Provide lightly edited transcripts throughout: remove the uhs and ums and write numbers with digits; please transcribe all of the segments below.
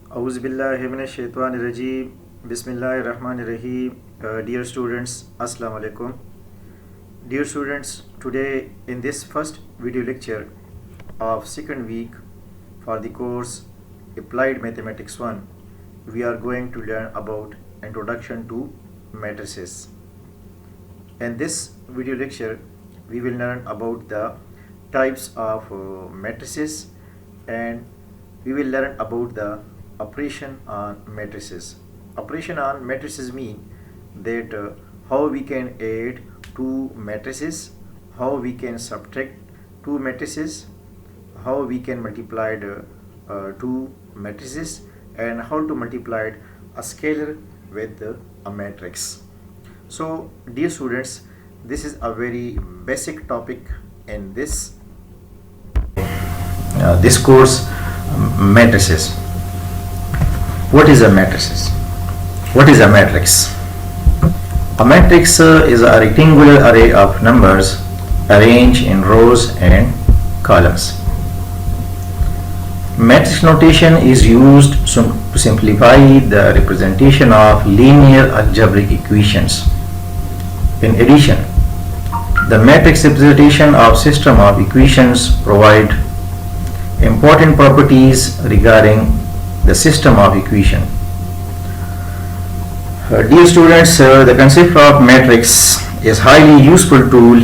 Auzubillahiminash-shaytanir-rajeem. Bismillahir-rahmanir-rahim. Dear students, Assalamu alaikum. Dear students, today in this first video lecture of second week for the course Applied Mathematics 1, we are going to learn about Introduction to Matrices. In this video lecture, we will learn about the types of matrices, and we will learn about the operation on matrices. Operation on matrices mean that how we can add two matrices, how we can subtract two matrices, how we can multiply two matrices, and how to multiply a scalar with a matrix. So dear students, this is a very basic topic in this course, matrices. What is a matrices? What is a matrix? A matrix is a rectangular array of numbers arranged in rows and columns. Matrix notation is used to simplify the representation of linear algebraic equations. In addition, the matrix representation of system of equations provide important properties regarding the system of equation. Dear students, the concept of matrix is highly useful tool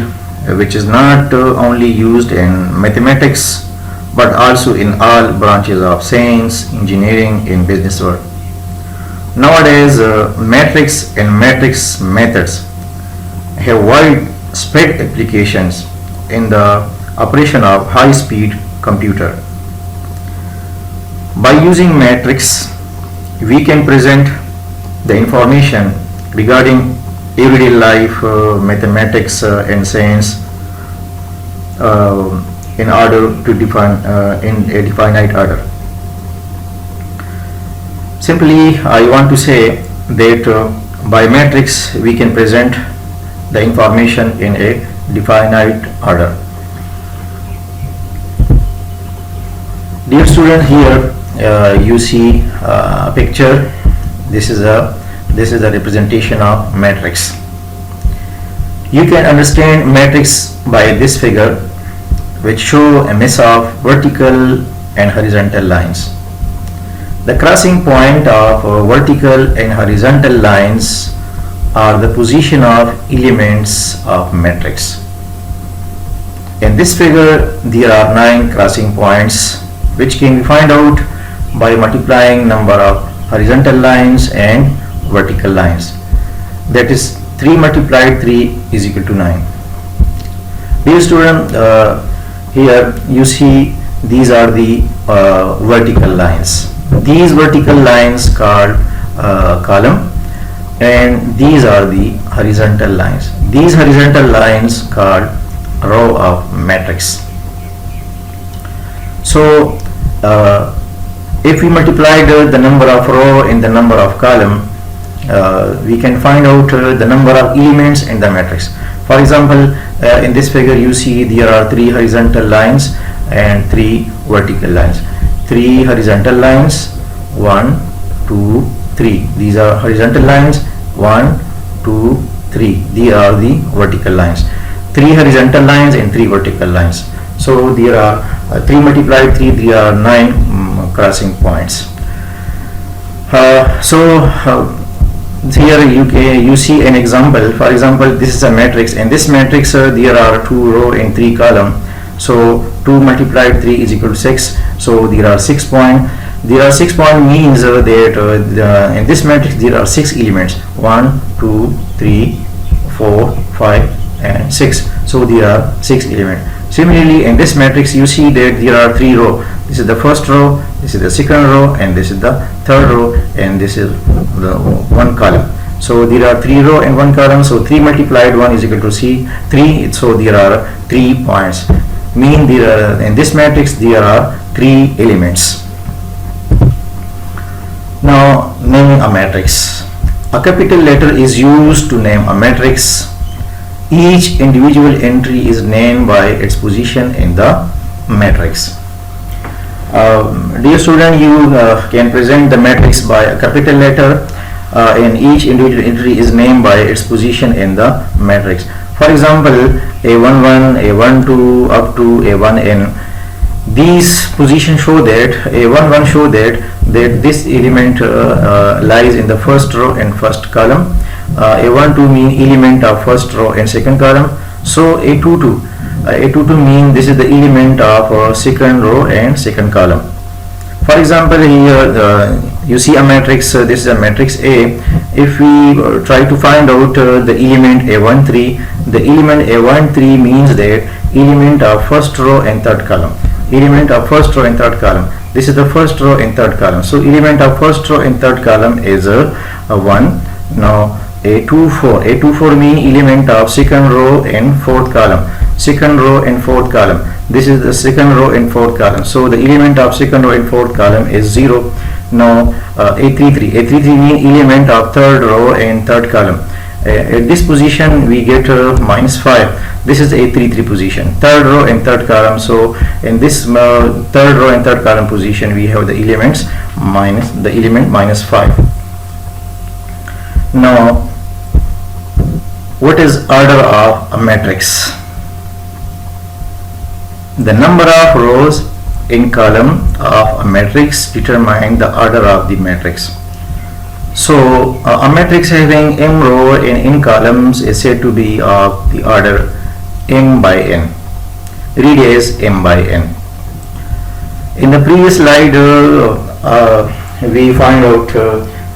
which is not only used in mathematics but also in all branches of science, engineering, and business work. Nowadays, matrix and matrix methods have widespread applications in the operation of high-speed computer. By using matrix, we can present the information regarding everyday life, mathematics, and science in order to define in a definite order. Simply, I want to say that by matrix we can present the information in a definite order. Dear student, here you see a picture. This is a representation of matrix. You can understand matrix by this figure, which show a mess of vertical and horizontal lines. The crossing point of vertical and horizontal lines are the position of elements of matrix. In this figure, there are 9 crossing points which can be found out by multiplying number of horizontal lines and vertical lines. That is 3 multiplied 3 is equal to 9. Dear student, here you see these are the vertical lines. These vertical lines called column, and these are the horizontal lines. These horizontal lines called row of matrix. So if we multiply the number of row and the number of column, we can find out the number of elements in the matrix. For example, in this figure you see there are 3 horizontal lines and 3 vertical lines. 3 horizontal lines, 1, 2, 3. These are horizontal lines. 1, 2, 3. These are the vertical lines. 3 horizontal lines and 3 vertical lines. So there are 3 multiplied 3, there are 9 crossing points. Here you see an example. For example, this is a matrix. In this matrix there are 2 row and 3 column. So 2 multiplied 3 is equal to 6. So there are 6 point. There are 6 point means that in this matrix there are 6 elements. 1, 2, 3, 4, 5 and 6. So there are 6 elements. Similarly, in this matrix you see that there are 3 rows. This is the first row, this is the second row, and this is the third row, and this is the 1 column. So there are 3 row and 1 column. So 3 multiplied 1 is equal to 3. So there are 3 points. Mean there are, in this matrix there are 3 elements. Now naming a matrix. A capital letter is used to name a matrix. Each individual entry is named by its position in the matrix. Dear student, you can present the matrix by a capital letter, and each individual entry is named by its position in the matrix. For example, A11, A12 up to A1n. These positions show that A11 show that this element lies in the first row and first column. A12 mean element of first row and second column. So A22 mean this is the element of second row and second column. For example, here you see a matrix. This is a matrix A. If we try to find out the element A13, the element A13 means that element of first row and third column. Element of first row and third column. This is the first row and third column. So element of first row and third column is a 1. Now A24 mean element of second row and fourth column. Second row and fourth column. This is the second row and fourth column. So the element of second row and fourth column is 0. Now A33 mean element of third row and third column. At this position we get -5. This is A33 position, third row and third column. So in this third row and third column position we have the elements -5. Now what is order of a matrix? The number of rows in column of a matrix determine the order of the matrix. So a matrix having m row and n columns is said to be of the order m by n. Read as m by n. In the previous slide we find out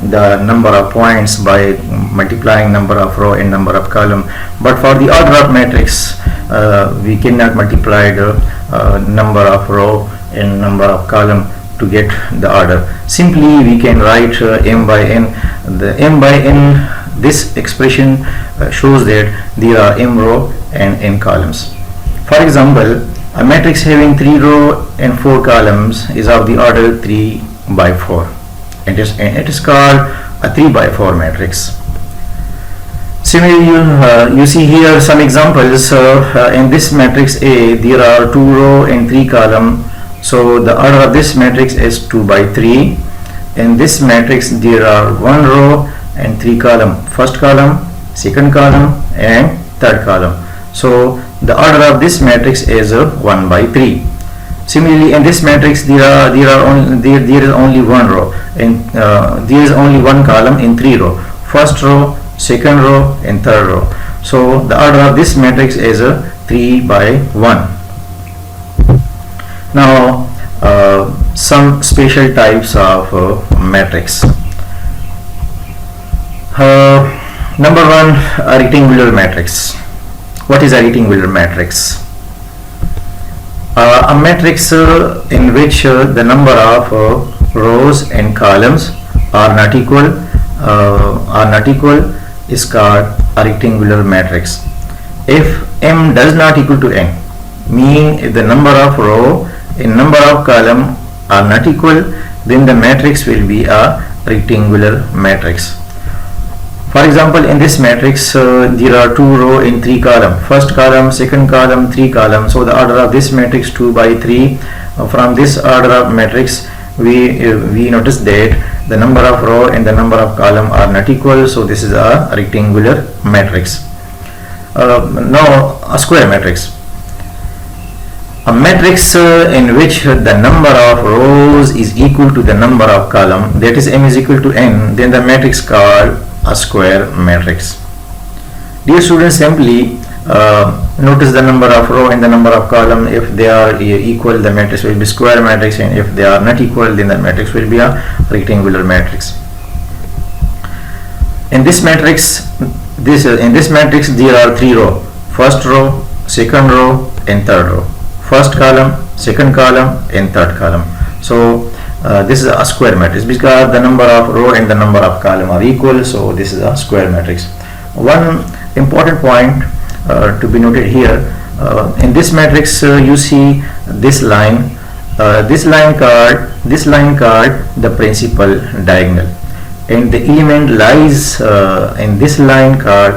the number of points by multiplying number of row and number of column, but for the order of matrix we cannot multiply the number of row and number of column to get the order. Simply we can write m by n. The m by n, this expression shows that there are m row and n columns. For example, a matrix having 3 row and 4 columns is of the order 3 by 4. It is called a 3 by 4 matrix. Similarly, you see here some examples. In this matrix A there are 2 row and 3 column. So the order of this matrix is 2 by 3. In this matrix there are 1 row and 3 column, first column, second column and third column. So the order of this matrix is 1 by 3. Similarly, in this matrix there is only 1 row and there is only 1 column in 3 row, first row, second row and third row. So the order of this matrix is 3 by 1. Now some special types of matrix. Number 1, a rectangular matrix. What is a rectangular matrix? A matrix in which the number of rows and columns are not equal is called a rectangular matrix. If m does not equal to n, mean if the number of row and number of column are not equal, then the matrix will be a rectangular matrix. For example, in this matrix there are 2 row and 3 column, first column, second column, 3 column. So the order of this matrix 2 by 3. From this order of matrix we notice that the number of row and the number of column are not equal. So this is a rectangular matrix. Now a square matrix. A matrix in which the number of rows is equal to the number of column, that is m is equal to n, then the matrix called a square matrix. Dear students, simply notice the number of row and the number of column. If they are equal, the matrix will be square matrix, and if they are not equal, then the matrix will be a rectangular matrix. In this matrix there are 3 row, first row, second row and third row, first column, second column and third column. So this is a square matrix because the number of row and the number of column are equal. So this is a square matrix. One important point to be noted here, in this matrix you see this line called the principal diagonal, and the element lies in this line called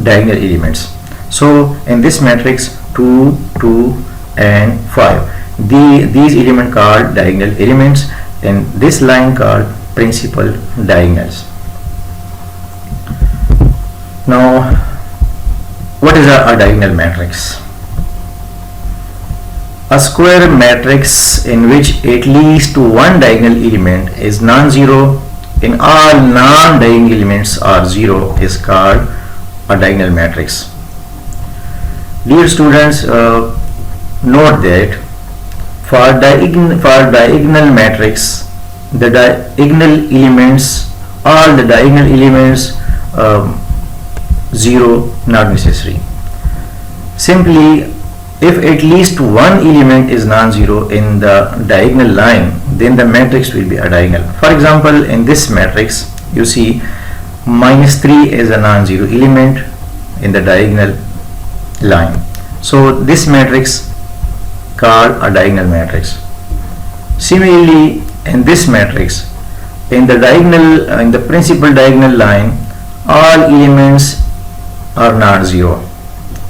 diagonal elements. So in this matrix 2, 2 and 5, these elements called diagonal elements, and this line called principal diagonals. Now, what is a diagonal matrix? A square matrix in which at least one diagonal element is non-zero and all non-diagonal elements are zero is called a diagonal matrix. Dear students, note that for diagonal matrix, the diagonal elements, all the diagonal elements, zero not necessary. Simply, if at least one element is non-zero in the diagonal line, then the matrix will be a diagonal. For example, in this matrix, you see -3 is a non-zero element in the diagonal line. So this matrix called a diagonal matrix. Similarly, in this matrix, in the principal diagonal line, all elements are non-zero.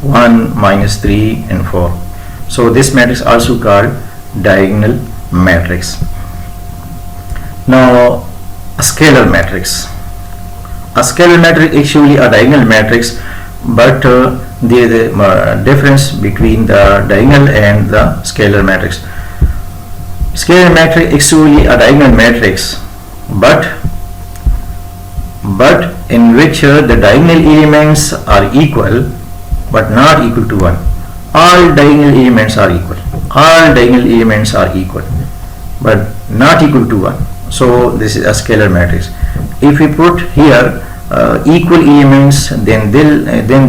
1, -3 and 4. So this matrix also called diagonal matrix. Now, a scalar matrix. A scalar matrix is actually a diagonal matrix, but there is a difference between the diagonal and the scalar matrix. Scalar matrix is actually a diagonal matrix, but in which the diagonal elements are equal but not equal to 1. All diagonal elements are equal. All diagonal elements are equal but not equal to 1. So this is a scalar matrix. If we put here equal elements, then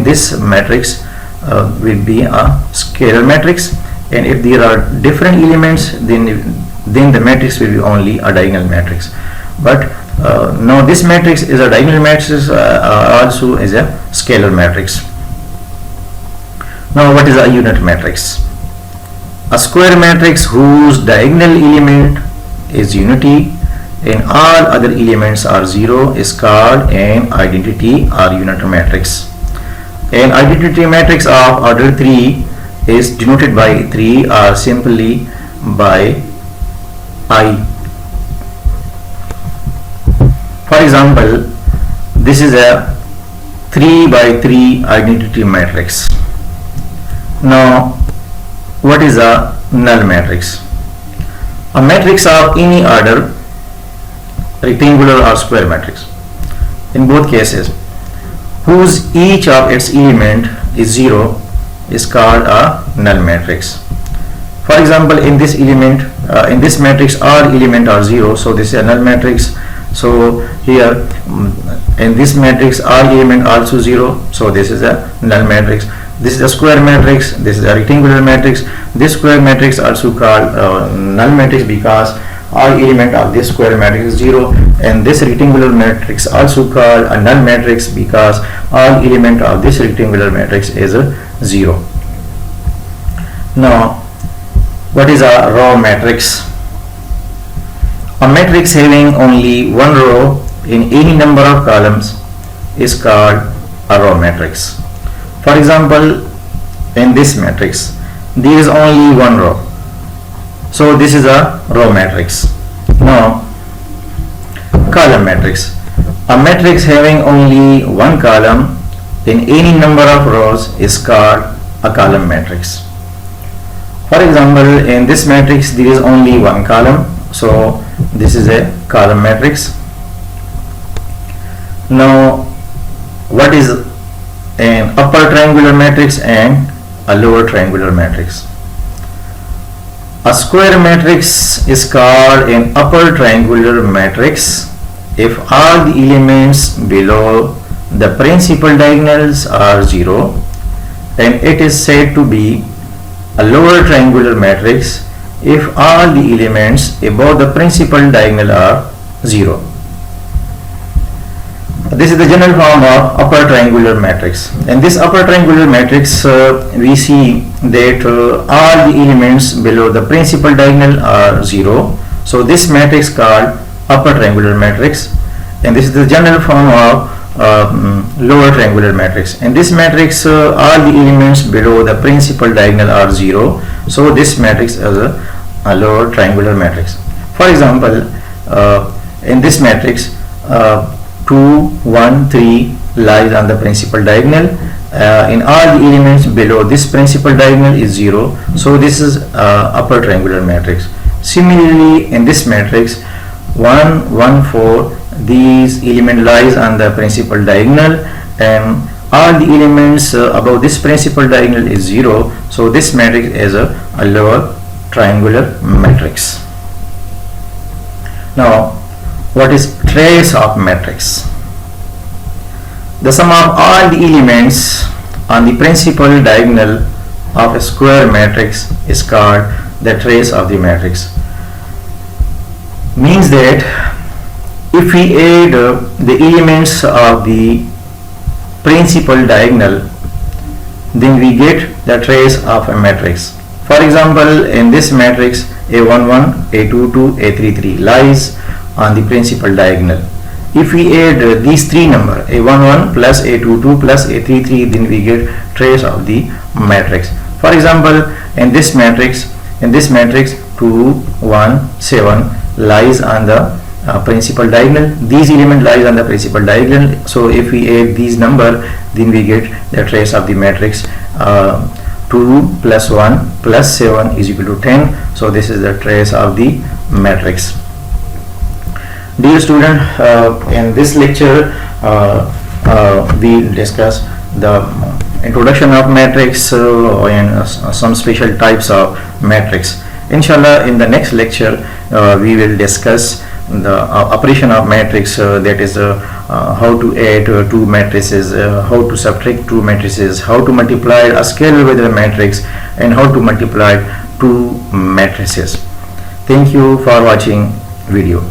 this matrix will be a scalar matrix, and if there are different elements, then the matrix will be only a diagonal matrix. But now this matrix is a diagonal matrix, also is a scalar matrix. Now, what is a unit matrix? A square matrix whose diagonal element is unity and all other elements are zero is called an identity or unit matrix. An identity matrix of order 3 is denoted by 3 or simply by I. For example, this is a 3 by 3 identity matrix. Now, what is a null matrix? A matrix of any order, rectangular or square matrix, in both cases, whose each of its element is zero is called a null matrix. For example, in this matrix, all elements are zero, so this is a null matrix. So here, in this matrix, all elements also zero, so this is a null matrix. This is a square matrix, this is a rectangular matrix. This square matrix also called null matrix because all element of this square matrix is zero, and this rectangular matrix also called a null matrix because all element of this rectangular matrix is zero. Now, what is a row matrix? A matrix having only one row in any number of columns is called a row matrix. For example, in this matrix, there is only one row. So this is a row matrix. Now, column matrix. A matrix having only one column in any number of rows is called a column matrix. For example, in this matrix, there is only one column. So this is a column matrix. Now, what is an upper triangular matrix and a lower triangular matrix? A square matrix is called an upper triangular matrix if all the elements below the principal diagonals are zero, and it is said to be a lower triangular matrix if all the elements above the principal diagonal are zero. This is the general form of upper triangular matrix. In this upper triangular matrix, we see that all the elements below the principal diagonal are zero. So this matrix called upper triangular matrix, and this is the general form of lower triangular matrix. In this matrix, all the elements below the principal diagonal are 0. So this matrix is a lower triangular matrix. For example, in this matrix, 2, 1, 3 lies on the principal diagonal. In all the elements below this principal diagonal is 0. So this is upper triangular matrix. Similarly, in this matrix, 1, 1, 4, these element lies on the principal diagonal, and all the elements above this principal diagonal is 0. So this matrix is a lower triangular matrix. Now, what is trace of matrix? The sum of all the elements on the principal diagonal of a square matrix is called the trace of the matrix. Means that if we add the elements of the principal diagonal, then we get the trace of a matrix. For example, in this matrix, A11, A22, A33 lies on the principal diagonal. If we add these three numbers, A11 plus A22 plus A33, then we get trace of the matrix. For example, in this matrix 2, 1, 7 lies on the principal diagonal. These element lies on the principal diagonal. So if we add these number, then we get the trace of the matrix. 2 plus 1 plus 7 is equal to 10. So this is the trace of the matrix. Dear student, in this lecture we will discuss the introduction of matrix and some special types of matrix. Inshallah, in the next lecture we will discuss the operation of matrix, that is how to add two matrices, how to subtract two matrices, how to multiply a scalar with a matrix, and how to multiply two matrices. Thank you for watching video.